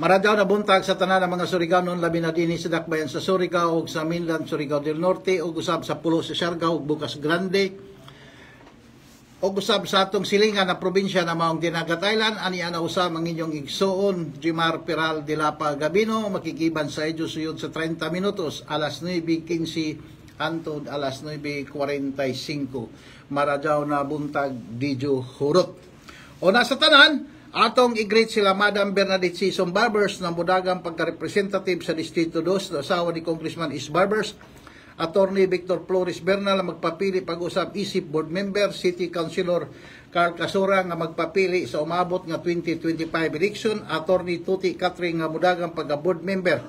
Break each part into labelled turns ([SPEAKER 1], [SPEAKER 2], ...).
[SPEAKER 1] Maradyaw na buntag sa tanan ng mga Surigaonon labi na dinhi sa dakbayan sa Surigao ug sa mainland Surigao del Norte ug usab sa pulo sa Siargao ug Bukas Grande ug usab sa atong silingan na probinsya na maong Dinagat Island. Ani ana usab ang inyong igsuon Jimar Peral de Lapa Gabino, makikiban sa edyo suyod sa 30 minutos alas 9:15 hangtod alas 9:45. Maradyaw na buntag Dijo Hurot. O nasa tanan, atong i-greet sila Madam Bernadette Sison Barbers na mudagang pagka-representative sa Distrito 2 na asawa ni Congressman Is Barbers. Attorney Victor Flores Bernal na magpapili pag-usap isip board member. City Councilor Carl Casora nga magpapili sa umabot nga 2025 election. Attorney Tuti Catherine nga mudagang pagka-board member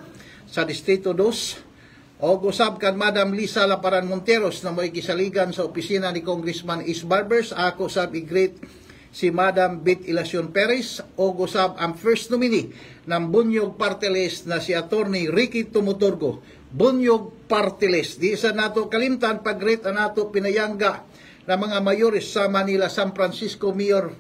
[SPEAKER 1] sa Distrito 2. O usab kan Madam Lisa Laparan Monteros na mo'y kisaligan sa opisina ni Congressman Is Barbers. Ako sab i-greet si Madam Bit Ilacion Perez o gusab ang first nominee ng Bunyog Party List na si Attorney Ricky Tumuturgo. Bunyog Party List. Di sa nato kalimtan pag-greet ang nato pinayangga na mga mayores sa Manila, San Francisco Mayor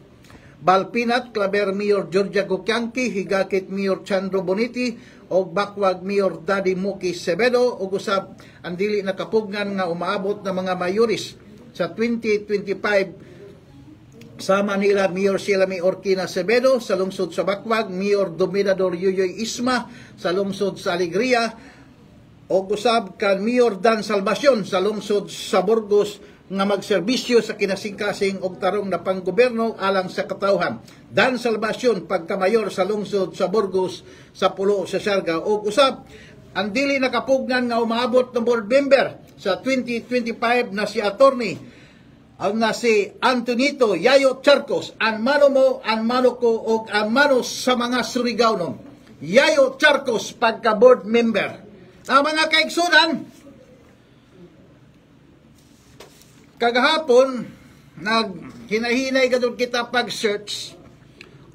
[SPEAKER 1] Balpinat, Claver Mayor Georgia Gokyanki, Higakit Mayor Chandro Boniti o Bakwag Mayor Daddy Muki Sevedo o gusab ang dili nakapugnan nga umaabot na mga mayores sa 2025 sa Manila, Mayor Silami Orquina Acevedo, sa lungsod sa Bakwag, Mayor Dominador Yuyoy Isma, sa lungsod sa Alegria, o gusab kan Mayor Dan Salvacion, sa lungsod sa Burgos, nga magserbisyo sa kinasingkasing og tarong na panggoberno alang sa katawhan. Dan Salvacion, pagkamayor sa lungsod sa Burgos, sa pulo sa Siargao, o usab ang dili nakapugnan nga umaabot ng board member sa 2025 na si Attorney ang na si Antonito Yayo Charcos, ang mano mo, ang mano ko, o ang mano sa mga Surigaonon. Yayo Charcos, pagka-board member. Ang mga kaigsunan, kagahapon, hinahinay gadol kita pag-search,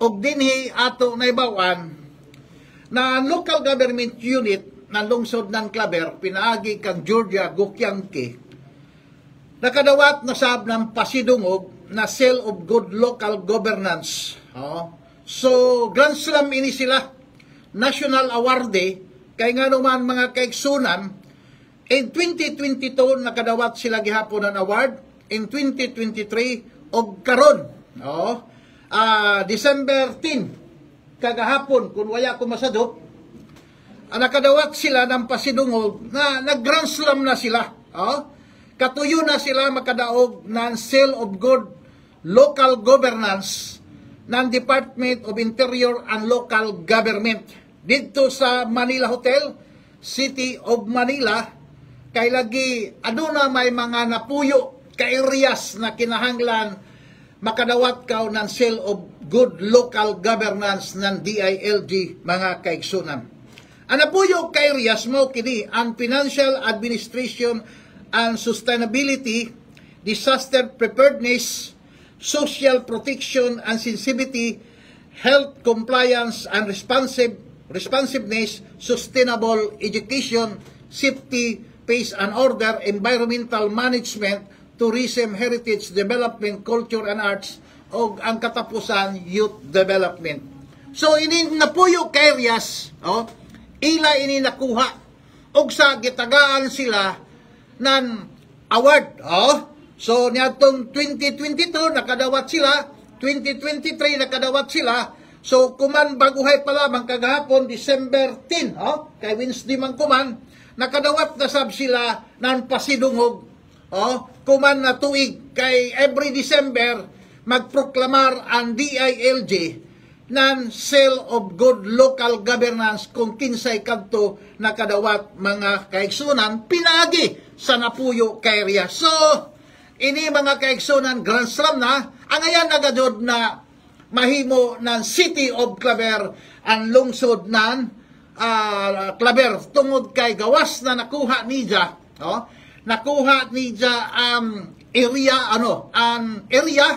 [SPEAKER 1] og dinhi ato naibawan, na local government unit ng lungsod ng Claver, pinaagi kang Georgia Gokyanki, nakadawat na sab ng pasidungog na Seal of Good Local Governance. So, Grand Slam ini sila. National Awardee. Kaya nga naman mga kaigsunan, in 2022, nakadawat sila gihapon ng award. In 2023, og karon. December 10, kagahapon, kung wala ko masadok, nakadawat sila ng pasidungog na nag-Grand Slam na sila. Katuyo na sila makadaog ng Seal of Good Local Governance ng Department of Interior and Local Government. Dito sa Manila Hotel, City of Manila, kay lagi aduna may mga napuyo ka areas na kinahanglan makadawat ka ng Seal of Good Local Governance ng DILG, mga kaigsunan. Ang napuyo ka areas mo kini ang Financial Administration and Sustainability, Disaster Preparedness, Social Protection and Sensitivity, Health Compliance and Responsiveness, Sustainable Education, Safety, Peace and Order, Environmental Management, Tourism, Heritage Development, Culture and Arts, o ang katapusan, Youth Development. So, ini napuyo ka areas, ila ini nakuha, og sa gitagaan sila ng award. So, niyatong 2022, nakadawat sila. 2023, nakadawat sila. So, kuman baguhay pa lamang kagahapon, December 10, kay Wednesday man kuman, nakadawat na sab sila ng pasidungog. Kuman na tuig, kay every December, magproklamar ang DILG ng Seal of Good Local Governance kung kinsay kadto nakadawat mga kaigsunan pinagi sa napuyo ka area. So, ini mga kaigsunan Grand Slam na, ang ayan nagadod na mahimo ng City of Claver ang lungsod ng Claver tungod kay gawas na nakuha niya, nakuha niya area, area,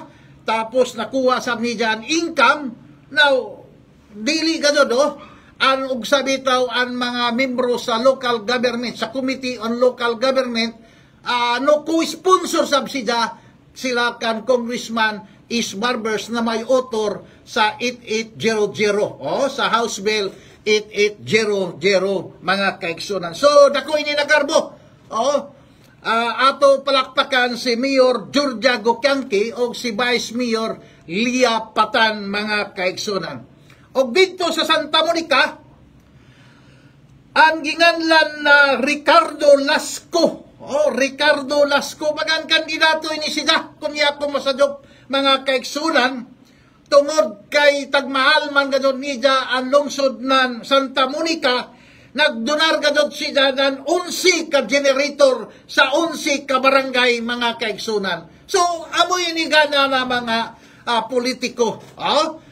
[SPEAKER 1] tapos nakuha sa niya ang income. Now, dili ganun, ang ugsabitaw ang mga membro sa local government, sa Committee on Local Government, co-sponsor sila kan Congressman Is Barbers na may author sa 8800, sa House Bill 8800 mga kaigsunan. So dako ini nagarbo. Ato palakpakan si Mayor Georgia Gokyanki o si Vice Mayor Lia Patan mga kaigsunan. Og dito sa Santa Monica, ang ginganlan na Ricardo Lasco. Ricardo Lasco, magang kandidato ini siya, kunya ko masadop mga kaigsunan, tungod kay tagmahal man gadon niya ang lungsod ng Santa Monica, nagdonar gadon siya ng 11 ka generator sa 11 ka barangay mga kaigsunan. So, amoy ni gana na mga politiko.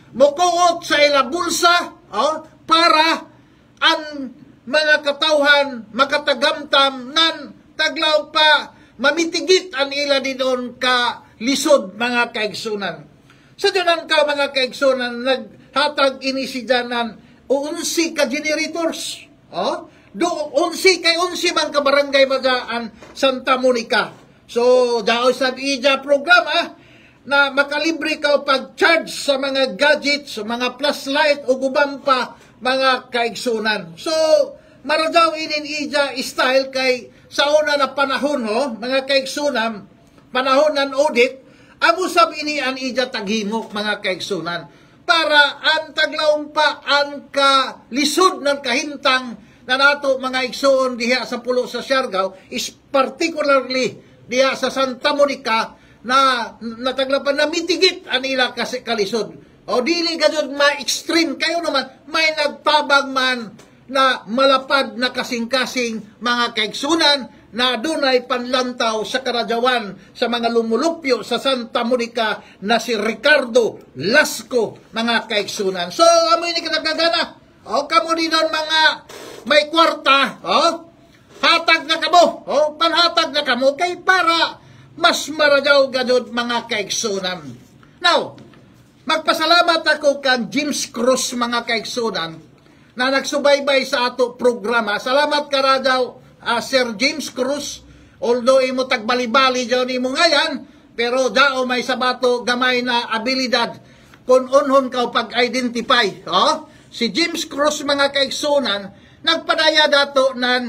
[SPEAKER 1] Mukuot sa ila bulsa para ang mga katawhan makatagamtam nan taglaw pa mamitigit ang ila dinon ka lisod mga kaigsunan. Sa dunan ka mga kaigsunan, naghatag inisidanan 11 ka generators. 11 man ka barangay magaan Santa Monica. So, dahil sa ija programa na makalibre ka pag-charge sa mga gadgets, sa mga flashlight o guban pa mga kaigsunan. So, maradaw inin ija style kay sa una na panahon, mga kaigsunan, panahon ng audit, amo sab ini an ija taghimok mga kaigsunan para ang taglaong pa ang lisod ng kahintang na nato mga igsoon diha sa pulo sa Siargao is particularly diha sa Santa Monica na nataglapan na mitigit ang ila kasi kalisod. O dili gadyon ma-extreme kayo naman, may nagtabang man na malapad na kasing-kasing mga kaigsunan na dunay panlantaw sa karadawan sa mga lumulupyo sa Santa Monica na si Ricardo Lasco mga kaigsunan. So, amoy ni kanagagana. Kamo din doon mga may kwarta. Hatag na kamo. Panhatag na kamo kay para mas maradaw gadod mga kaigsunan. Now, magpasalamat ako kan James Cruz mga kaigsunan na nagsubaybay sa ato programa. Salamat ka radaw, Sir James Cruz. Although imo tagbali-bali dyan imo ngayon, pero dao may sabato gamay na abilidad kung unhon ka pag-identify. Si James Cruz mga kaigsunan, nagpadaya dato ng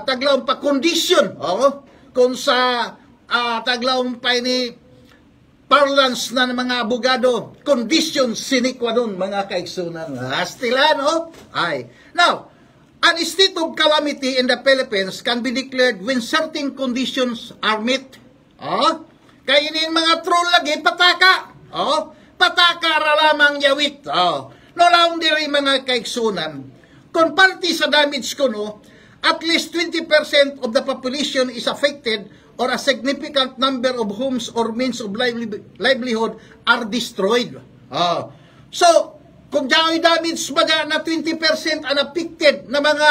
[SPEAKER 1] taglawang pa condition. Kung sa taglawang pa ini parlance na ng mga abogado, conditions sine qua non mga kaigsunan. Astila, no? Now, an state of calamity in the Philippines can be declared when certain conditions are met. Kaya inin mga troll lagi, pataka. Pataka ralamang yawit. No lang diri mga kaigsunan. Kung party sa damage ko, at least 20% of the population is affected or a significant number of homes or means of livelihood are destroyed. So, kung dahil damage baga na 20% ang affected na mga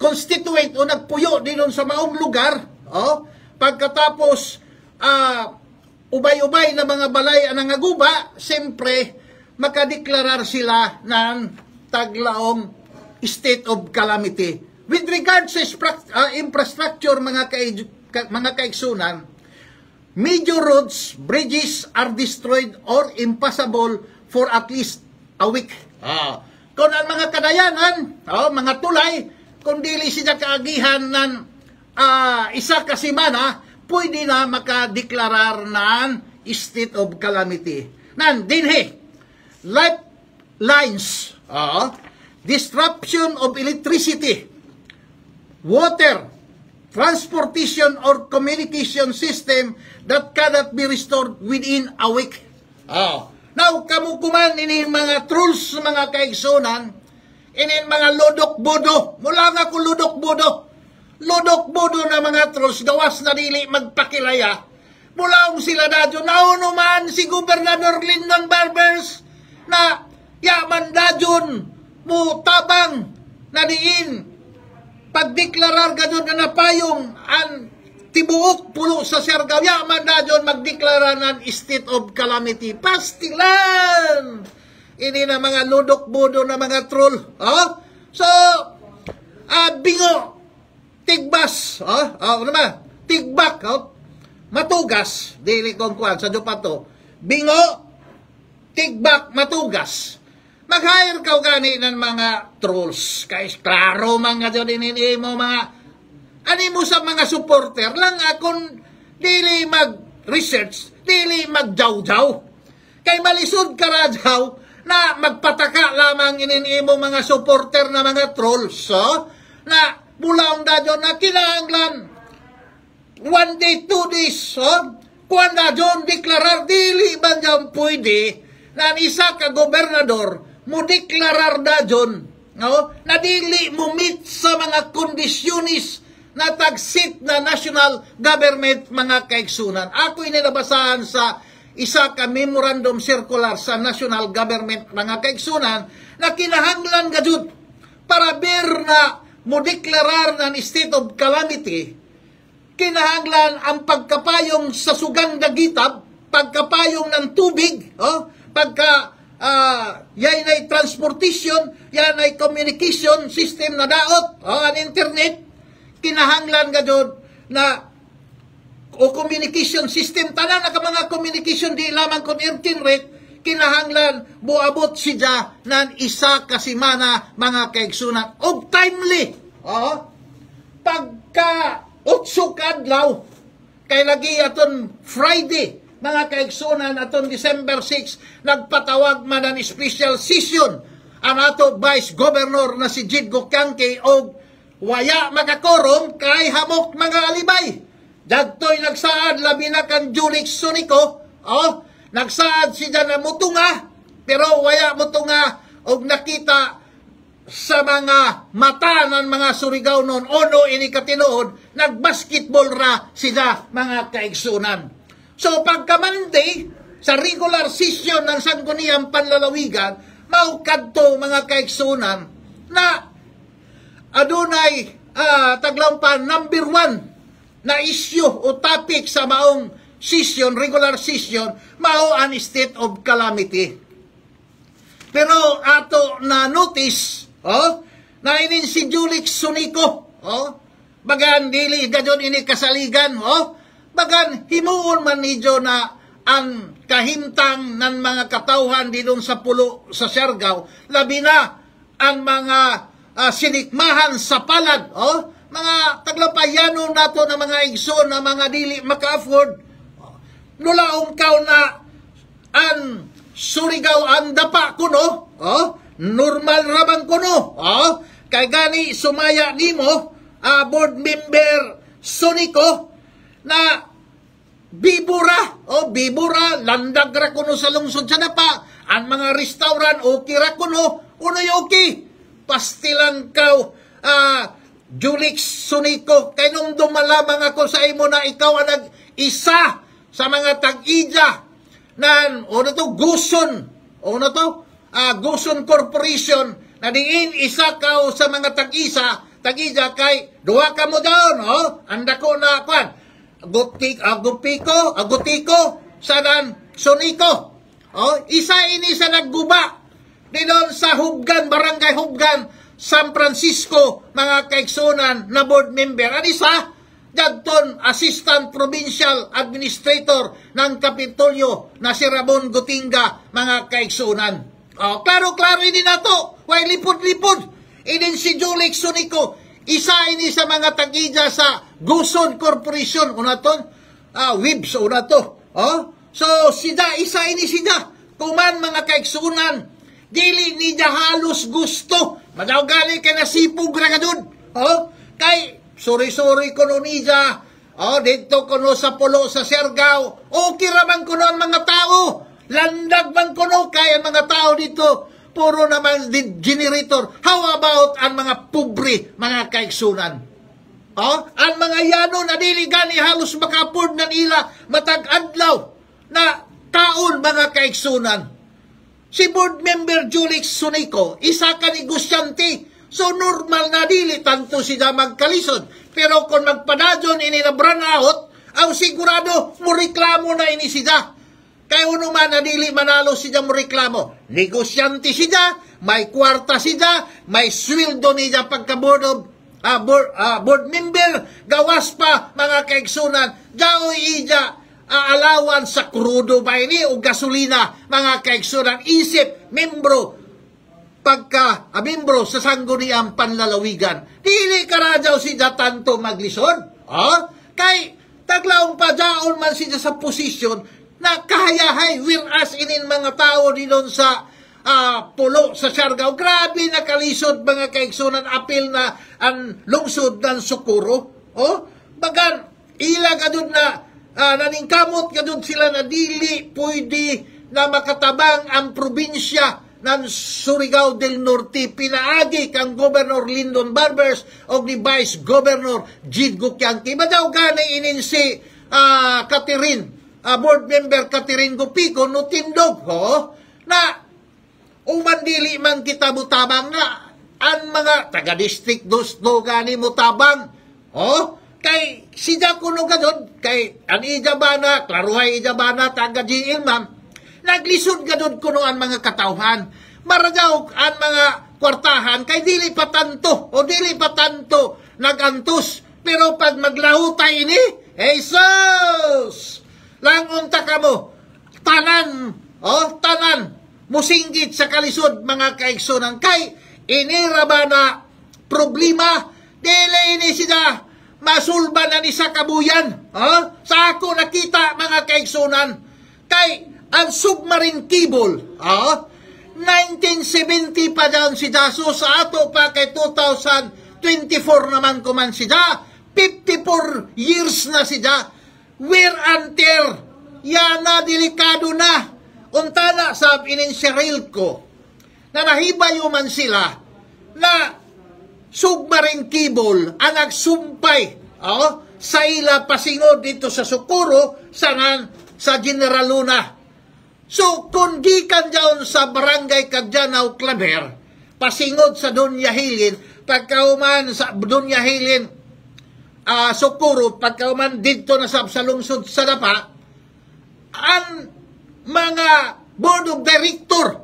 [SPEAKER 1] constituent o nagpuyo din sa maong lugar, pagkatapos ubay-ubay na mga balay ang nangaguba, siyempre, makadeklarar sila ng taglaong state of calamity. With regards sa infrastructure mga kaigsunan, major roads, bridges are destroyed or impassable for at least a week. Kung ang mga kadayanan, mga tulay, kung dili siya kaagihan ng isa ka semana, pwede na makadeklarar ng state of calamity. Dinhi, lifelines, disruption of electricity, water, transportation or communication system that cannot be restored within a week. Now, kamukuman ini mga trolls mga kaigsunan, ini mga lodok-bodo. Mula nga ko lodok-bodo. Lodok-bodo na mga trolls, gawas na dili magpakilaya. Mula sila dadyo, nauno man si Gobernador Lyndon Barbers na yaman dadyon mo tabang na diin pagdeklarar gadyon na napayong ang tibuok pulo sa Siargao, yaman na dyan magdeklara ng state of calamity. Pastilan! Ini na mga ludok-budo na mga troll. So, bingo, tigbas, tigbak, matugas, dili kong kuwan, sa Dupato, bingo, tigbak, matugas. mag-hire ka gani ng mga trolls. Kaya klaro mga dyan ini mo mga, ani mo sa mga supporter lang akong dili mag-research, dili mag-jaw-jaw. Kay malisod ka radyaw na magpataka lamang ini mo mga supporter na mga trolls. So, na bulaong dadyo na kinahanglan 1 day, 2 days. So, kuwan dadyo deklarar dili man dyan pwede na isa ka gobernador mo deklarar na dyan, no? Na dili mo meet sa mga kondisyonis na tagsit na national government mga kaigsunan. Ako inilabasahan sa isa ka memorandum circular sa national government mga kaigsunan na kinahanglan gajud para ber na mo deklarar ng state of calamity, kinahanglan ang pagkapayong sa sugang dagitab, pagkapayong ng tubig, yan ay transportation, yan ay communication system na daot, ang internet, kinahanglan gajud na o communication system, tanan na ka mga communication, di lamang kung internet, kinahanglan buabot siya ng isa kasimana mga kaigsunan. O timely, pagka 8 kadlaw, kay lagi aton Friday, mga kaigsunan, aton December 6, nagpatawag man ang special session ang ato Vice Governor na si Jid Gokangke o waya makakorom kay hamok mga alibay. Dagtoy nagsaad labi na kan Julix Sunico, nagsaad siya na mutunga, pero waya mutunga og nakita sa mga mata ng mga Surigao noon, ono ini katinood, nagbasketball ra sila mga kaigsunan. So pagka Monday, sa regular session ng Sangguniang Panlalawigan, maukadto mga kaigsunan na adunay taglampan number 1 na issue o topic sa maong session, regular session, mao ang state of calamity. Pero ato na notice, na inin si Julix Sunico, bagan dili gadyon ini kasaligan, bagan himuon man nidyo na ang kahimtang ng mga katawhan dinong sa pulo sa Siargao, labi na ang mga sinikmahan sa palad, mga taglapayanon nato na mga igsoon na mga dili maka-afford, nulaong kaw na ang Surigao ang dapa kuno, normal rabang kuno, kay gani sumaya nimo, board member Sunico, na bibura, landag ra kuno sa lungsod sa dapa, ang mga restaurant, okay ra kuno, unoy okay, pastilan kaw, Julix Sunico, kay nung dumalamang ako sa imo na ikaw ang nag-isa sa mga tag-ija nan Guson Guson Corporation na diin isa ka sa mga tag-ija kay duha ka mo doon anda ko na kwan agutiko sadan Sunico isa ini sa nagguba dinon sa Hubgan, Barangay Hubgan, San Francisco mga kaigsunan na board member ang isa Jadton, Assistant Provincial Administrator ng Kapitolyo na si Ramon Gotinga, mga kaigsunan. Klaro-klaro ini na to. Way lipod-lipod. Inin si Julix Sunico, isa ini sa mga tag-ija sa Guson Corporation. Una to, WIBS, una to. So, isa ini sida. Kuman mga kaigsunan, dili ni halos gusto. Madaw gali kay nasipog ra kadun. Kay sorry kuno niya, dito kuno sa pulo sa Siargao, okay raman kuno ang mga tao, landag man kuno, kaya ang mga tao dito, puro naman generator. How about ang mga pobre, mga kaigsunan? Ang mga yano na dili gani halos makapord na nila matag-adlaw na taon, mga kaigsunan. Si board member Julix Sunico, isa ka negosyante. So normal na dili tanto siya magkalisod. Pero kung magpadadyon ini na branaot, ang sigurado mo reklamo na ini siya. Kaya uno man na dili manalo siya mo reklamo. Negosyante siya, may kwarta siya, may sweldo niya pagka board member, gawas pa mga kaigsunan, jaoy ija alawan sa krudo ba ini o gasolina mga kaigsunan, isip, membro, pagka membro sa sangguniang panlalawigan. Dili ka radyaw siya tanto maglisod. Kay taglaong padyaon man siya sa posisyon na kahayahay whereas inin mga tao dinon sa pulo sa Siargao. Grabe nakalisod mga kaigsunan, apil na ang lungsod ng Socorro. Bagan ila kadun na naningkamot kadun sila na dili pwede na makatabang ang probinsya ng Surigao del Norte. Pinaagi kang Governor Lyndon Barbers o ni Vice Governor Jid Gukiangki. Madaw gani inin si Catherine, board member Catherine Gupico, no tindog na umandili man kita mutabang na ang mga taga-district do gani mutabang. Kay siya kuno gadon, kay an ijabana, klaruhay ijabana, taga-GL ma'am, naglisod gadon kuno ang mga katawhan. Maradaw ang mga kwartahan, kay dili patanto, nagantos. Pero pag maglahutay ini, Jesus! Langon ka mo, tanan, musinggit sa kalisod mga kaigsunan. Kay inira ba na problema, dili ini siya masulba na ni sa kabuyan. Sa ako nakita mga kaigsunan, kay ang submarine cable, 1970 pa daw si Daso, sa ato pa kay 2024 naman kuman siya, 54 years na siya, wear and tear, yan na delikado na. Untana sa ininsiril ko, na nahibayo man sila, na submarine cable ang nagsumpay sa ila pasingod dito sa Socorro, sa General Luna. So, kung gikan dyan sa barangay Kagjanaw, Claver, pasingod sa Dunya Hilin, pagkauman sa Dunya Hilin, Socorro, pagkauman dito na sa lungsod sa Dapa, ang mga board of director,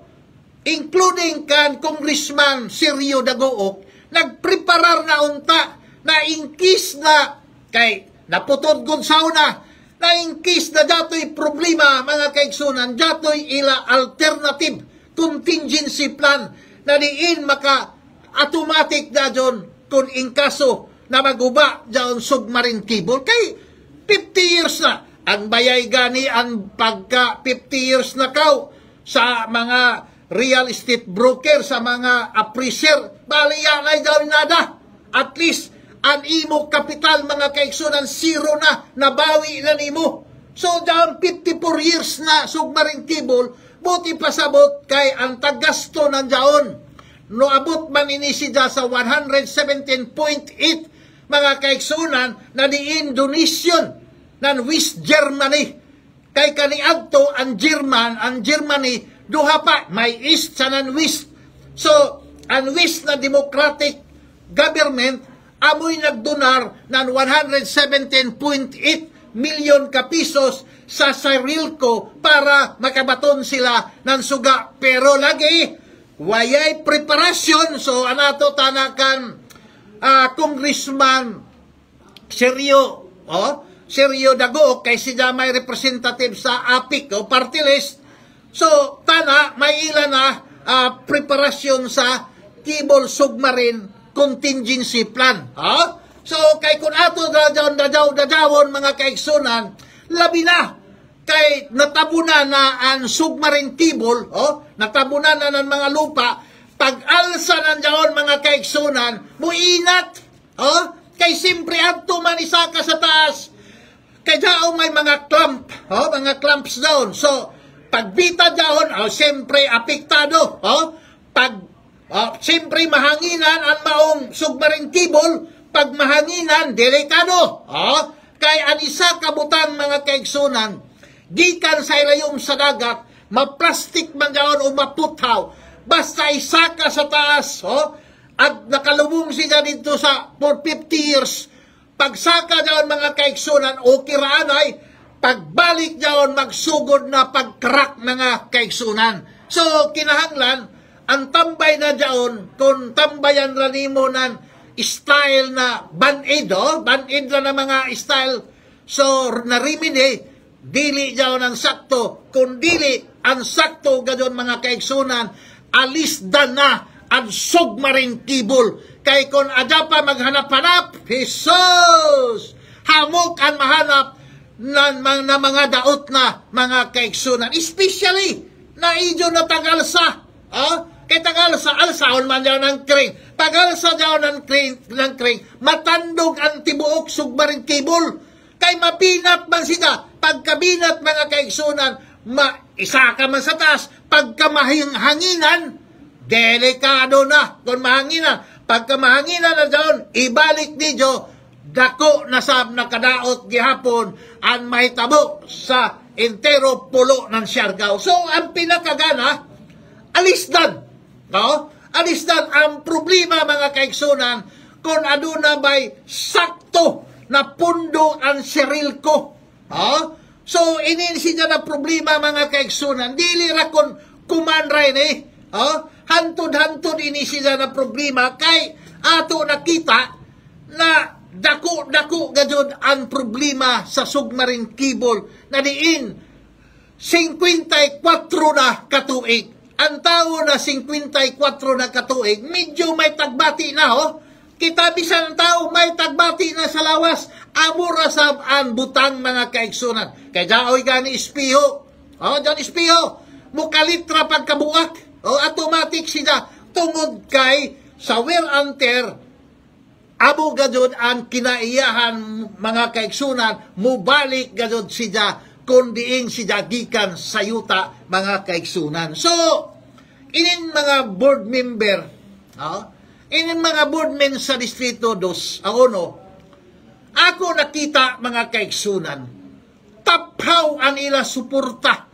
[SPEAKER 1] including kan Congressman Sergio Dagook, nagpreparar na unta na inkis na kay naputod gud sauna na inkis na dato'y problema mga kaigsunan, dato'y ila alternative contingency plan na diin maka automatic na dyan kung inkaso na maguba dyan submarine cable. Kay 50 years na ang bayay gani ang pagka 50 years na kaw sa mga real estate broker, sa mga appraiser, baliya na dyan nada. At least ang imo kapital mga kaigsunan zero na, nabawi na nimo. So dyan 54 years na submarine cable, buti pasabot kay ang tagasto ng dyan. No abot man inisida sa 117.8 mga kaigsunan na diin donation ng West Germany. Kay kaniadto ang Germany, duha pa, may East sa non-West. So, ang West na democratic government, amoy nagdonar ng 117.8 million kapisos sa Cyrilco para makabaton sila ng suga. Pero lagi, wayay preparasyon. So, anato tanakan Congressman Sergio Dagook, kay siya may representative sa APIC o party list. So, tana, may ilan na preparasyon sa cable submarine contingency plan. So, kay kung ato dadawon mga kaigsunan, labi na kay natabunan na ang submarine cable, natabunan na ng mga lupa, pag-alsa ng dyan mga kaigsunan, muinat, kay simpre adto man isaka sa taas, kay dyan may mga clamp, mga clamps down. So, pagbita dyan, siyempre apektado, siyempre mahanginan ang maong submarine cable, pag mahanginan, delikado. Kay anisa kabutang mga kaigsunan, gikan sa ilayong sa dagat, maplastik man dyan o maputaw, basta isaka sa taas, at nakalubong siya dito for 50 years, pagsaka dyan mga kaigsunan, o kiraanay, pagbalik dyan, magsugod na pagkrak mga kaigsunan. So, kinahanglan, ang tambay na dyan, kung tambayan ranimo ng style na band-aid, band-aid na mga style, so, narimini, dili dyan ang sakto, kung dili, ang sakto gadon mga kaigsunan, alisdan na ang submarine cable. Kay kung adya pa maghanap-hanap, Jesus! Hamok ang mahanap na mga daot na mga kaigsunan. Especially, na idyo na tagalsa. Kay tagalsa, alsaon man daw ng kring. Tagalsa daw ng kring, matandog ang tibuok submarine cable. Kay mapinat man siya. Pagkabinat mga kaigsunan, isa ka man sa taas. Pagka hanginan, delikado na. Kung mahanginan, pagka mahanginan na doon, ibalik niyo, dako na sa nakadaot gihapon ang mahitabo sa entero pulo ng Siargao. So, ang pinakagana, alisdan. No? Alisdan ang problema mga kaigsunan kung aduna ba'y sakto na pundo ang serilko. So, ininsi niya na problema mga kaigsunan. Dili ra kung kumanray ni. Hantod-hantod inisi niya na problema kay ato nakita na dako-dako gajud ang problema sa submarine cable na diin 54 na katuig. Ang tao na 54 na katuig, medyo may tagbati na Kita bisan ang tao may tagbati na sa lawas. Amura sa ang butang mga kaigsunan. Kay daoy gani espiho. Diyan espiho. Mukalitra pagkabuak. Automatic siya tungod kay sa wear and tear. Amo gajud ang kinaiyahan mga kaigsunan, mubalik gajud siya kung diin siya gikan sa yuta mga kaigsunan. So, inin mga board member, inin mga boardmen sa Distrito 2, ako nakita mga kaigsunan, taphaw ang ila suporta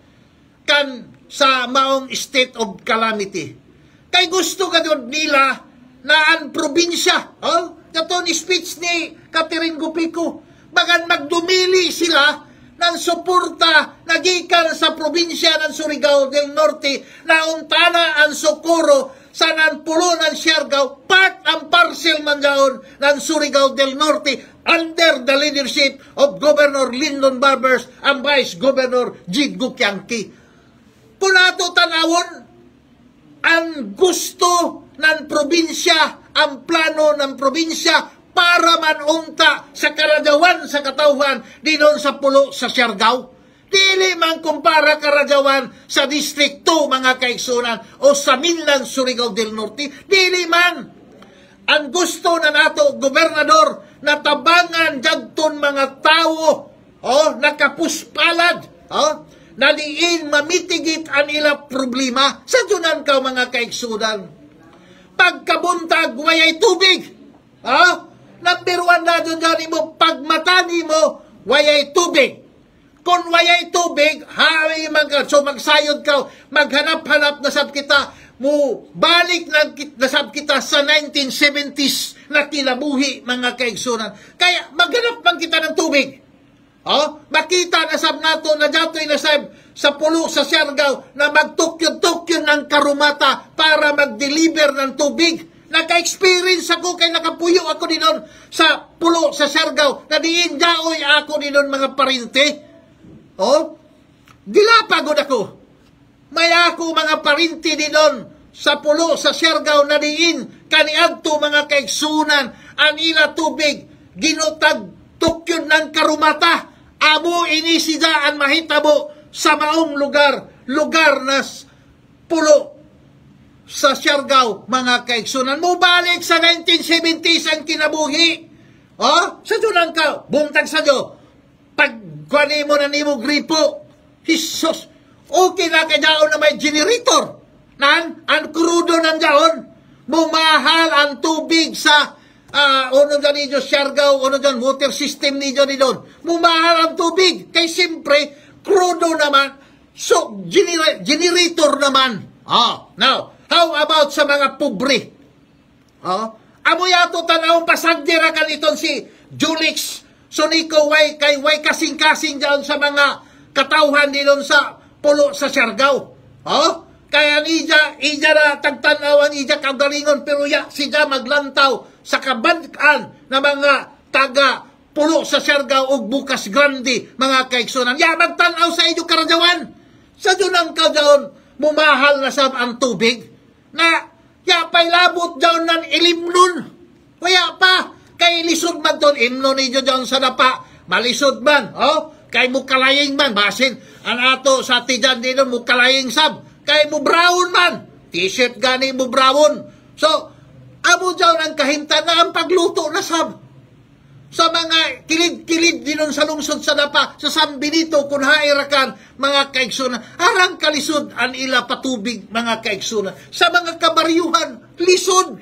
[SPEAKER 1] kan sa maong state of calamity. Kay gusto gajud nila na ang probinsya, katon speech ni Catherine Gupico, bagan magdumili sila ng suporta na gikan sa probinsya ng Surigao del Norte na untana ang Socorro sa nanpulo ng Siargao, part ang parcel man daon ng Surigao del Norte under the leadership of Governor Lyndon Barbers and Vice Governor Jig Gukiangki. Punato tanawon ang gusto ng probinsya, ang plano ng probinsya para manunta sa karadawan sa katawhan dinon sa pulo sa Siargao. Dili man kumpara karadawan sa District 2 mga kaigsunan o sa Minlan, Surigao del Norte. Dili man. Ang gusto na nato gobernador na tabangan jagton mga tao nakapuspalad na diin mamitigit ang ila problema sa dunan ka mga kaigsunan. Pagkabuntag wayay tubig. Number 1 na doon gani mo, pagmatani mo, wayay tubig. Kung wayay tubig, so magsayod ka, maghanap-hanap na sab kita, mo balik na sab kita sa 1970s na kinabuhi mga kaigsunan. Kaya maghanap man kita ng tubig. Makita na sab nato na datoy na sab sa pulo sa Siargao na magtukyon-tukyon ng karumata para mag-deliver ng tubig. Naka-experience ako kay nakapuyo ako dinon sa pulo sa Siargao na diin daoy ako dinon mga parinte. Dilapagod ako. May ako mga parinte dinon sa pulo sa Siargao na diin kaniadto mga kaigsunan ang ila tubig ginutag tukyon ng karumata. Amo inisidaan mahitabo sa maong lugar na pulo sa Siargao mga kaigsunan. Mubalik sa 1970s ang kinabuhi. Sa dunang ka, buntag sa Diyo, pagkuhanin mo na nimo gripo, Jesus, okay na kay daon na may generator. Ang krudo ng daon, mumahal ang tubig sa ono dyan ninyo Siargao, ono dyan water system ninyo ni doon. Mumahal ang tubig. Kay siyempre, krudo naman. So, generator naman. Now, how about sa mga pobre? Amo yato tanawang pasagdira kan iton si Julix Sonico way kasing-kasing dyan sa mga katawhan nilon sa pulo sa Siargao. Kaya ija na tagtanawan, ija kagalingon, pero siya maglantaw sa kabankan na mga taga pulo sa Siargao ug Bukas Grande mga kaigsunan. Magtanaw sa inyo karadawan. Sa dunang kadaon, mumahal na sab ang tubig. na yapay labot dyan ng ilimnon. Kaya pa, kay lisod man ton, imnon niyo dyan sa dapa, malisod man, kay mukalaying man, basin, ang ato sa tijan dito, mukalaying sab, kay mo brown man, t-shirt gani mo brown. So, amo dyan ang kahinta na ang pagluto na sab. Sa mga kilid-kilid dinon sa lungsod sa dapa, sa San Benito, kung hairakan, mga kaigsunan, arang kalisod ang ila patubig, mga kaigsunan. Sa mga kabaryuhan, lisod.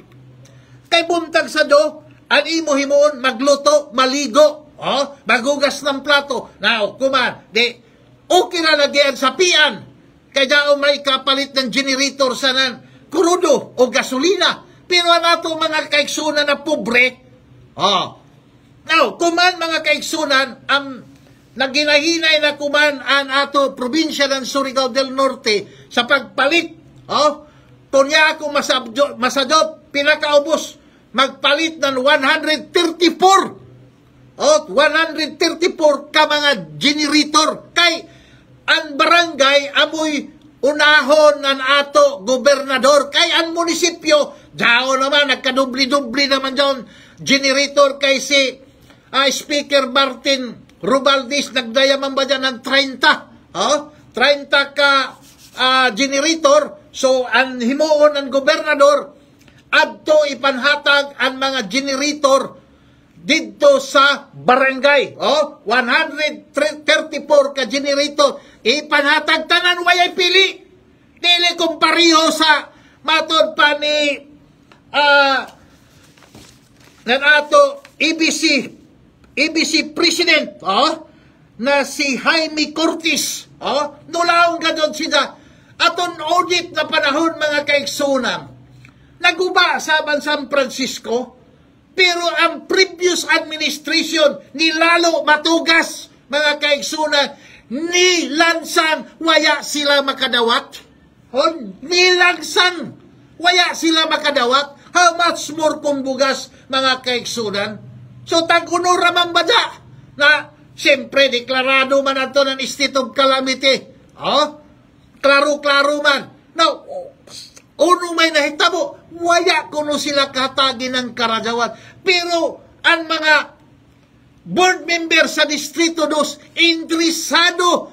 [SPEAKER 1] Kay buntag sa do, ang imo himoon, magluto, maligo, magugas ng plato. Now, kuman, okay na lagyan sa pian. Kaya may kapalit ng generator sa nan, krudo o gasolina. Pero nato mga kaigsunan na pobre, now, kuman mga kaigsunan, naginahinay na kuman ang ato probinsya ng Surigao del Norte sa pagpalit. Kunya ako masadop, pinakaubos, magpalit ng 134. 134 ka mga generator. Kay ang barangay amoy unahon ng ato gobernador. Kay ang munisipyo, dao naman, nagkadubli-dubli naman dyan, generator kay si Speaker Martin Romualdez, nagdayaman ba dyan ng 30? 30 ka generator. So, ang himuon ng gobernador, adto ipanhatag ang mga generator dito sa barangay. 134 ka generator. Ipanhatag tanan, wayay pili. Dili kung pariho sa matod pa ni nan ato EBC President, na si Jaime Cortez, nulaong ka doon siya, aton audit na panahon mga kaigsunan, naguba sa San Francisco, pero ang previous administration, ni lalo matugas, mga kaigsunan, ni lansan, waya sila makadawat. Ni lansan, waya sila makadawat. How much more kung bugas, mga kaigsunan? So, tag-unura man ba dya? Na, siyempre, deklarado man ito ng state of calamity. Klaro-klaro man. Now, uno may nahitabo, waya kuno sila katagi ng karadawan. Pero, ang mga board member sa Distrito 2, interesado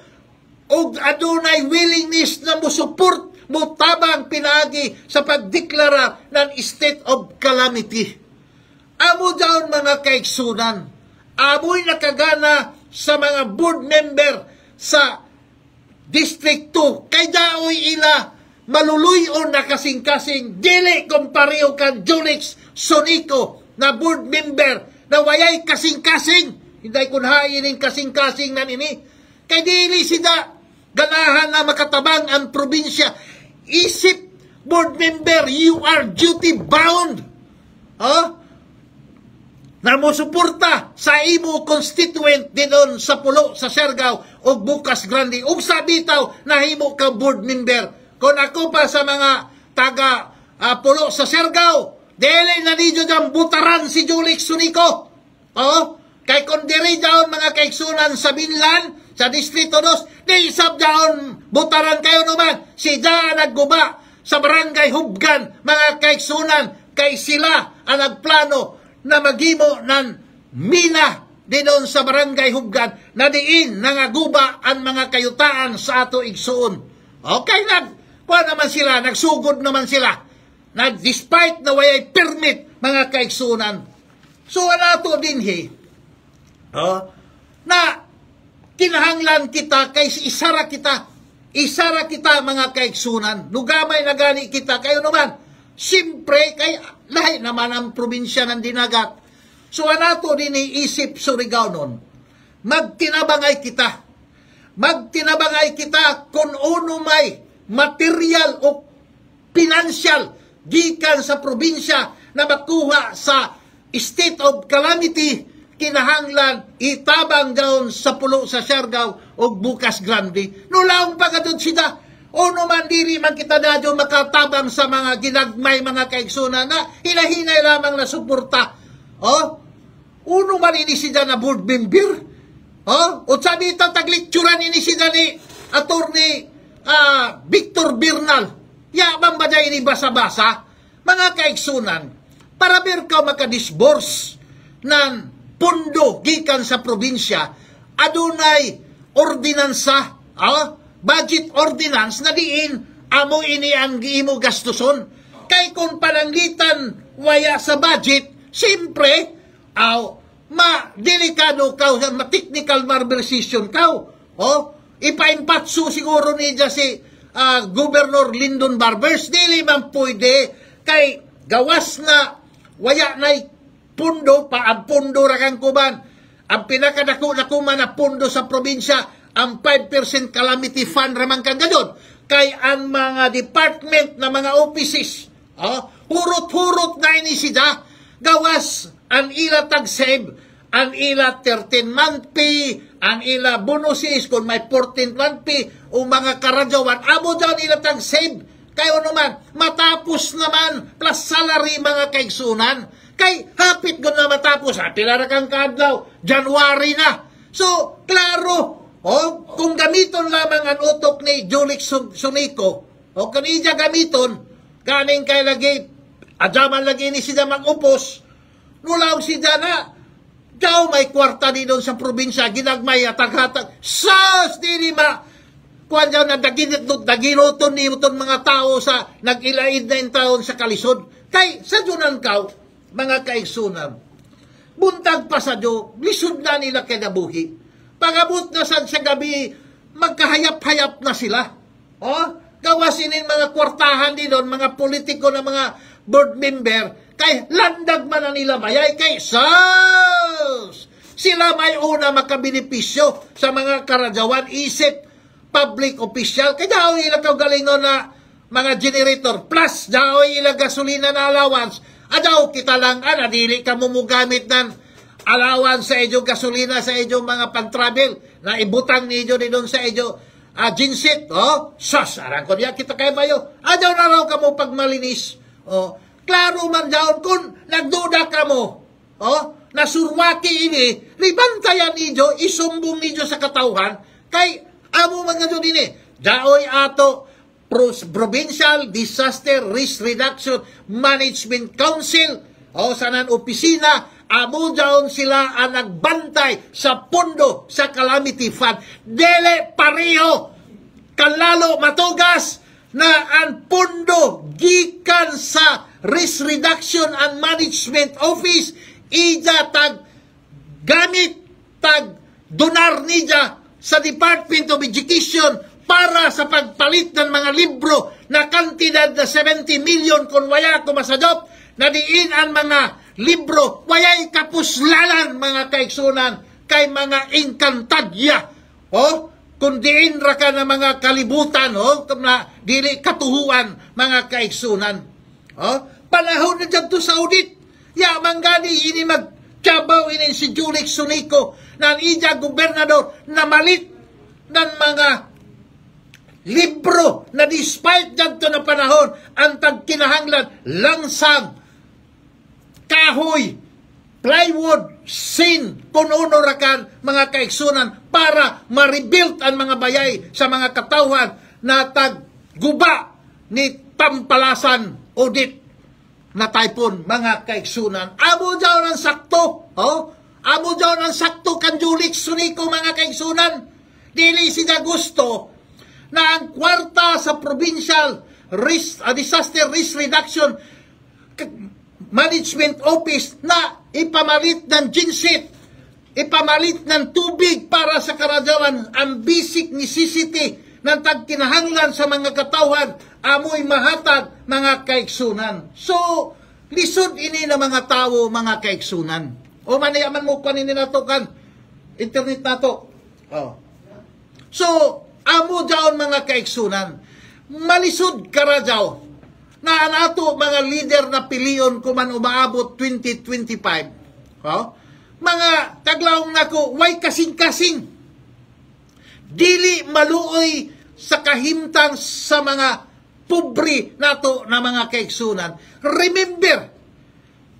[SPEAKER 1] o adunay willingness na musuport, mutabang pinagi sa pagdeklara ng state of calamity. Amo daw mga kaigsunan, amoy nakagana sa mga board member sa District 2, kay daoy ila maluluyon na kasing-kasing, dili kung pareho kan Jonix Sonico na board member na wayay kasing-kasing, hindi kun hainin kasing-kasing na nini, kay dili sida ganahan na makatabang ang probinsya. Isip, board member, you are duty bound. Na mo suporta sa imo constituent dinon sa Pulo sa Siargao o Bukas Grande ug sa bitaw na himo ka board member. Kung ako pa sa mga taga Pulo sa Siargao, dili na ninyo dyan butaran si Julix Sunico. Kay kung diri daon mga kaigsunan sa Binlan, sa Distrito 2, di isab daon butaran kayo naman. Si Daan nagguba sa Barangay Hubgan, mga kaigsunan, kay sila ang nagplano na maghimo ng mina dinon sa Barangay Hubgan na diin nangaguba ang mga kayutaan sa ato igsuon. Okay, naman sila, nagsugod naman sila. Despite na wayay permit, mga kaigsunan. So, ato din na kinahanglan kita kay isara kita mga kaigsunan. Nugamay na gani kita kayo naman. Siyempre, kay lahi naman ang probinsya ng dinagat. So, anato din iisip Surigao nun, magtinabangay kita kung uno may material o pinansyal gikan sa probinsya na makuha sa state of calamity, kinahanglan itabang daon sa Pulo sa Siargao o Bukas Grande. Nulaong pagadod sila, o naman diri man kita dadyo makatabang sa mga ginagmay mga kaigsunan na hinahinay lamang na suporta. Uno man inisida na board member. O sabi ito taglikturan inisida ni Attorney Victor Bernal. Yabang ba dyan ini basa-basa? Mga kaigsunan, para bir ka makadisburse ng pundo gikan sa probinsya, adunay ordinansa, budget ordinance na diin amo ini ang giimo gastuson. Kay kung pananglitan waya sa budget, siyempre, delikado ka, technical malversation ka. Ipaimpatso siguro niya si Governor Lyndon Barbers, dili man pwede, kay gawas na waya na pundo, ang pundo rakang kuban, ang pinakadako-dako man na pundo sa probinsya, ang 5% calamity fund ramang kang gadon, kay ang mga department na mga offices, hurot-hurot na ini siya, gawas ang ila tag-save, ang ila 13-month pay, ang ila bonuses kung may 14th-month pay, o mga karadyawan, amo dyan ila tag-save. Kayo naman, matapos naman, plus salary mga kaigsunan. Kay hapit ko na matapos, pila na kang kadlaw, January na. So, klaro, kung gamiton lamang ang utok ni Julik Sunico, kanija gamiton, kaning kay lagi, adyaman lagi ni siya mag-upos, nulaw siya na, daw may kwarta ni doon sa probinsya, ginagmay atag-hatag, sus, di ma, kuwan daw na daginuton ni itong mga tao sa nag-ilaid na yung taon sa kalisod. Kay, sa dunan kaw, mga kaigsunan, buntag pa sa Diyo, lisod na nila kinabuhi. Pagabot na sa gabi, magkahayap-hayap na sila. Gawasin mga kwartahan din doon, mga politiko na mga board member, kay landag man na nila bayay, kay sus! Sila may una makabenepisyo sa mga karadyawan, isip public official, kaya daw ilang galingon na mga generator, plus daw ilang gasolina na allowance, daw kita lang, dili ka mumugamit ng allowance sa inyong gasolina, sa inyong mga pag-travel, na ibutang ninyo din doon sa inyong ginsit, sus, arang ko niya, kita kayo bayo, daw na raw ka mo pagmalinis, klaro man daw, kung nagduda ka mo, nasurwaki ini, libantayan ninyo, isumbong ninyo sa katauhan, kay amo mga doon ini, daoy ato, Provincial Disaster Risk Reduction Management Council, sanan opisina, amo daw sila ang nagbantay sa pundo sa Calamity Fund. Dele pareho, kalalo matugas, na ang pundo gikan sa Risk Reduction and Management Office, ija tag gamit tag donar niya sa Department of Education para sa pagpalit ng mga libro na kantidad na 70 million kung waya kumasadop, na diin ang mga libro wayay kapuslalan mga kaigsunan kay mga inkantadya, kung diin ra ka na mga kalibutan, na dili katuhuan mga kaigsunan. Panahon na dyan to sa audit, yamang gani ini magtsabaw ini si Julik Sunico na ija gobernador na malit ng mga libro na despite dyan to na panahon, ang tagkinahanglan, langsang, kahoy, plywood, sin, kununo rakan mga kaigsunan para ma-rebuild ang mga bayay sa mga katawhan na tagguba ni Tampalasan audit na typhoon mga kaigsunan. Amo daw ng sakto, amo daw ng sakto kan Julik Sunico mga kaigsunan. Dili siya gusto na ang kwarta sa Provincial Disaster Risk Reduction Management Office na ipamalit ng ginset, ipamalit ng tubig para sa karadyawan, ang basic necessity ng tagkinahanglan sa mga katawhan, amoy mahatag mga kaigsunan. So, lisod ini na mga tao, mga kaigsunan. O maniyaman mo pa nini nato kan internet nato. So, amo daw mga kaigsunan, malisod karadyaw na nato mga leader na piliyon kuman umaabot 2025. Mga taglawong nako, way kasing-kasing. Dili maluoy sa kahimtang sa mga pobre nato na mga kaigsunan. Remember,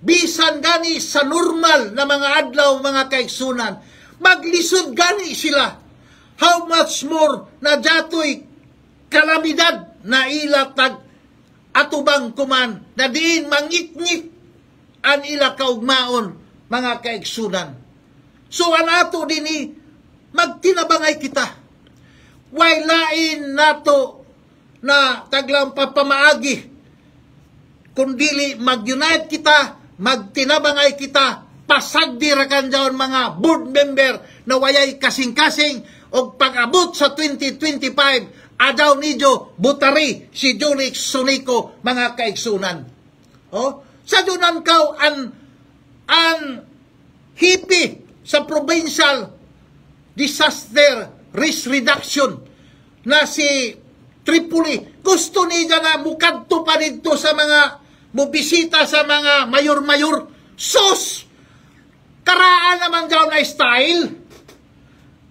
[SPEAKER 1] bisan gani sa normal na mga adlaw mga kaigsunan, maglisod gani sila. How much more na datoy kalamidad na ila tag atubang kuman na diin mangitngit an ila kaugmaon mga kaigsunan. So an ato dini magtinabangay kita. Way lain nato na taglang papamaagi kundili mag-unite kita, magtinabangay kita, pasagdi ra kanjaon mga board member na wayay kasing-kasing o pag-abot sa 2025 adaw nidyo butari si Julix Sunico mga kaigsunan. Sa dunan kaw an hipi sa provincial disaster risk reduction na si Tripoli. Gusto niya na mukadto pa dito sa mga mubisita sa mga mayor-mayor. Sus! Karaan naman daw na style.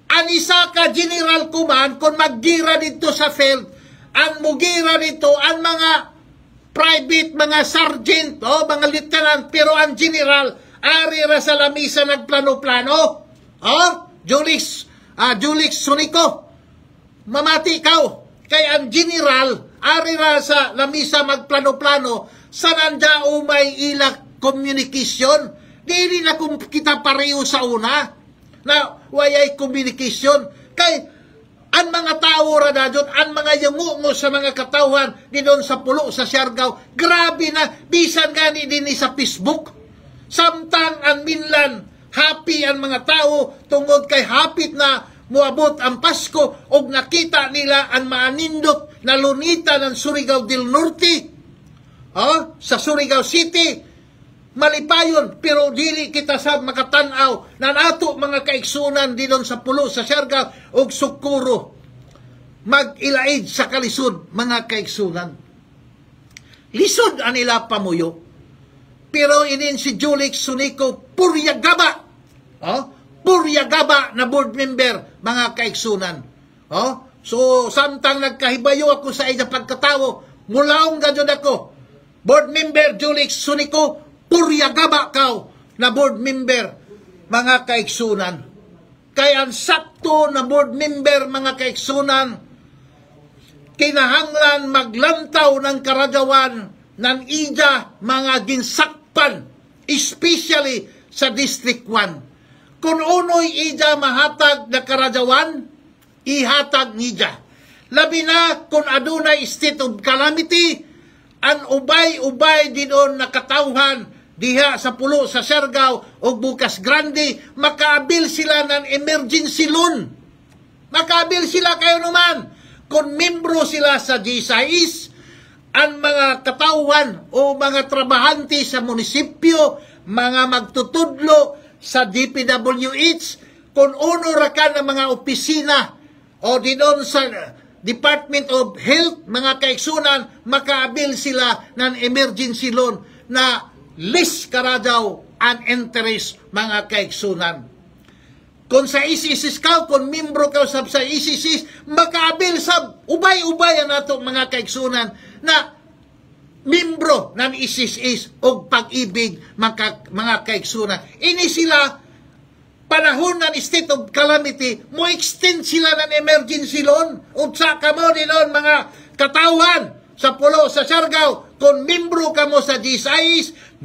[SPEAKER 1] Anisa ka General Kuman kung maggira dito sa field, ang mugira dito ang mga private, mga sergeant, mga lieutenant, pero ang general, ari ra sa lamisa nagplano-plano. Julix Sunico, mamati ikaw. Kay ang general, ari ra sa lamisa magplano-plano, sa nanda umay ilak communication. Dili na kung kita pareho sa una, na wayay communication. Kay ang mga tao ra na dyan, ang mga yangungo sa mga katawhan di doon sa pulo, sa Siargao, grabe na, bisan gani din sa Facebook. Samtang ang minlan, happy ang mga tao, tungod kay hapit na muabot ang Pasko, og nakita nila ang maanindot na lunita ng Surigao del Norte, sa Surigao City, malipayon, pero dili kita sa makatanaw na nato mga kaigsunan di doon sa pulo, sa Siargao og Sukuro mag-ilaid sa kalisod mga kaigsunan. Lisod ang ila pamuyo, pero inin si Julix Sunico puryagaba, puryagaba na board member mga kaigsunan. So samtang nagkahibayo ako sa iya pagkatawo, mulaong gadyon ako, board member Julix Sunico, puryagaba kaw na board member mga kaigsunan. Kaya ang sakto na board member mga kaigsunan, kinahanglan maglantaw ng karadawan ng ija mga ginsakpan, especially sa District 1. Kung unoy ija mahatag na karadawan, ihatag nija. Labi na kung adunay state of calamity, ang ubay-ubay dinon nakatawhan diha sa pulo sa Siargao o Bukas Grande, makaabil sila ng emergency loan. Makaabil sila kayo naman. Kung membro sila sa G6, ang mga katawhan o mga trabahante sa munisipyo, mga magtutudlo sa DPWH, kung uno ra ka ng mga opisina o dinon sa Department of Health, mga kaigsunan, makaabil sila ng emergency loan na less karadaw ang interest mga kaigsunan. Kung sa ICCs ka, kung membro ka sa ICCs, makaabil sa ubay-ubay na ito mga kaigsunan na membro ng ICCs o pag-ibig mga kaigsunan. Ini sila panahon ng state of calamity, mo extend sila ng emergency loan. Utsa ka mo dinon mga katawan sa pulo sa Siargao, kung membro ka mo sa G6,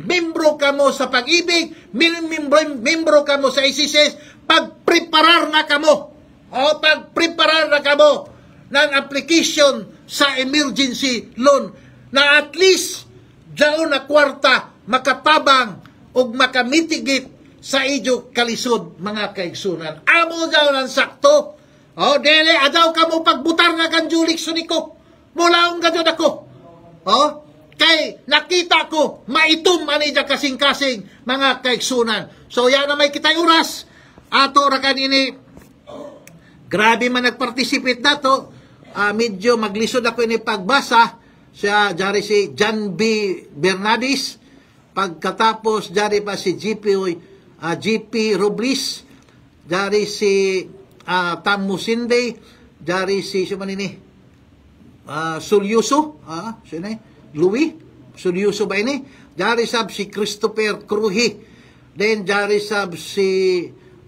[SPEAKER 1] membro ka mo sa pag-ibig, membro ka mo sa ICCS, pagpreparar na ka mo, pagpreparar na ka mo ng application sa emergency loan na at least daon na kwarta makatabang o makamitigate sa ijo kalisod mga kaigsunan. Amo daw ng sakto. Dele, adaw ka mo pagbutar na kan Julix Sunico. Mulaong gadyon ako. Kay nakita ko, maitom anidya kasing-kasing mga kaigsunan. So yan na may kitay oras. Ato rakan ini, grabe man nagparticipate na to. Medyo maglisod ako ini pagbasa. Siya, jari si John B. Bernadis. Pagkatapos, jari pa si GP Robles, jari si Tam Musinde, jari si Sulyuso, Louis Sulyuso ba ini? Jari sab si Christopher Cruji, then jari sab si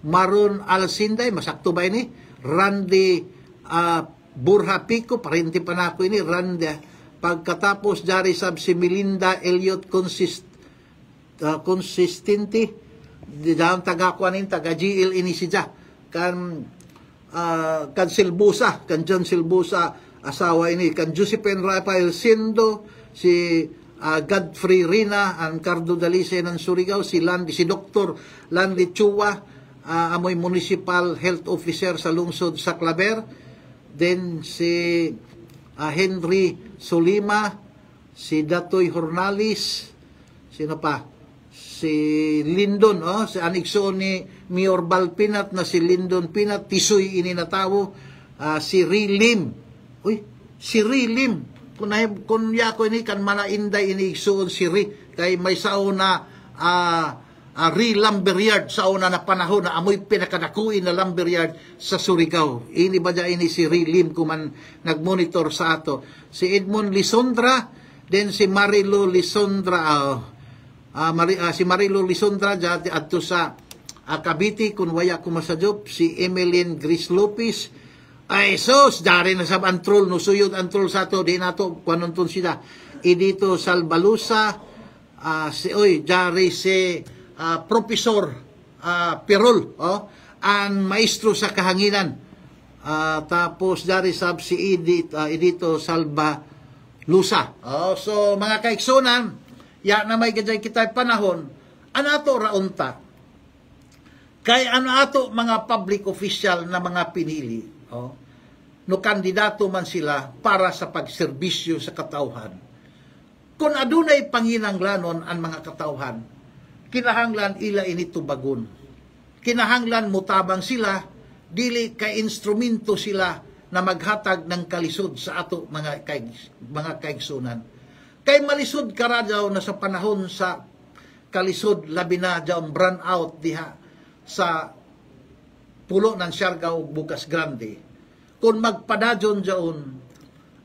[SPEAKER 1] Maron Alcinday, masakto ba ini? Randy Burha Pico, parenti pa na ako ini, pagkatapos dari sab si Melinda Elliot consistente di dalam taga-kuanin, taga-GL ini siya, kan Silbusa, kan John Silbusa, asawa ini, kan Josephine Rafael Sindo, si Godfrey Rina, ang Cardo Dalice ng Surigao, si Dr. Landy Chua, amoy Municipal Health Officer sa lungsod sa Claver, then si Henry Solima, si Datoy Hornalis, sino pa? Si Lindon, si anekso ni Mayor Balpinat na si Lindon Pinat, tisoy ini natawo, si Rilim. Uy, si Rilim. Kung yako ini kan manainday ini igsoon si Ri, kay may sauna Ri Lumberyard, sauna na panahon na amoy pinakadakuin na lumberyard sa Surigao. Ini ba dyan ini si Rilim kuman nagmonitor sa ato. Si Edmond Lisondra, then si Marilo Lisondra, si Marilo Lisondra dyan ato sa Cavite, kung waya kumasadop, si Emeline Gris Lopez, ay sos, dari na sa antrol, no suyod antrol sa ato, di nato, kwanonton sila, idito Salbalusa, dari si Professor Pirol, ang maestro sa kahanginan, tapos dari sab si idito Salbalusa. So, mga kaiksonan, ya na may gajay kita panahon, anato raunta, kay ano ato mga public official na mga pinili, no kandidato man sila para sa pagserbisyo sa katauhan. Kung adunay panginanglanon ang mga katauhan, kinahanglan ila initubagon. Kinahanglan mutabang sila, dili kay instrumento sila na maghatag ng kalisod sa ato mga kaigsunan. Kay malisod karadaw na sa panahon sa kalisod, labi na dyan brand out diha sa pulo ng Siargao Bukas Grande. Kung magpadadyon dyan,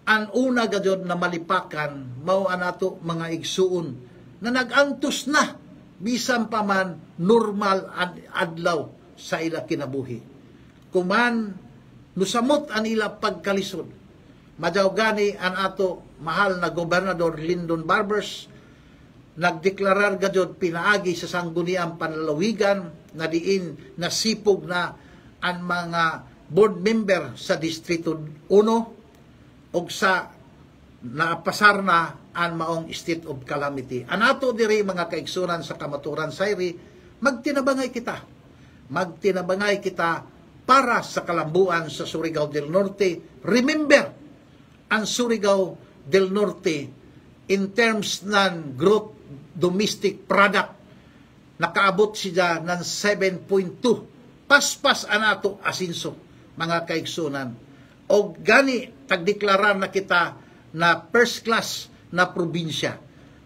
[SPEAKER 1] ang una gadyon na malipakan, mao anato mga igsuon na nagantos na, bisan pa man normal adlaw sa ila kinabuhi. Kuman, nusamot ang ila pagkalisod. Madyaw gani ang ato mahal na Gobernador Lyndon Barbers, nagdeklarar gadyon pinaagi sa sangguniang panlalawigan na diin nasipog na ang mga board member sa Distrito 1 o sa napasar na ang maong state of calamity. Anato diri mga kaigsunan sa Kamaturan Sairi, magtinabangay kita. Magtinabangay kita para sa kalambuan sa Surigao del Norte. Remember, ang Surigao del Norte in terms ng growth domestic product nakaabot siya ng 7.2. Paspas anato asinso, mga kaigsunan. O gani, tagdeklarar na kita na first class na probinsya.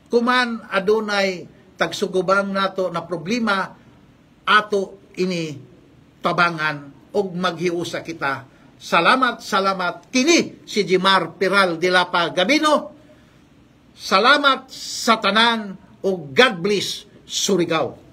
[SPEAKER 1] Kuman adunay tagsugubang nato na problema, ato ini tabangan og maghiusa kita. Salamat, salamat. Kini si Jimar Piral de Lapa Gabino. Salamat sa tanan o God bless Surigao.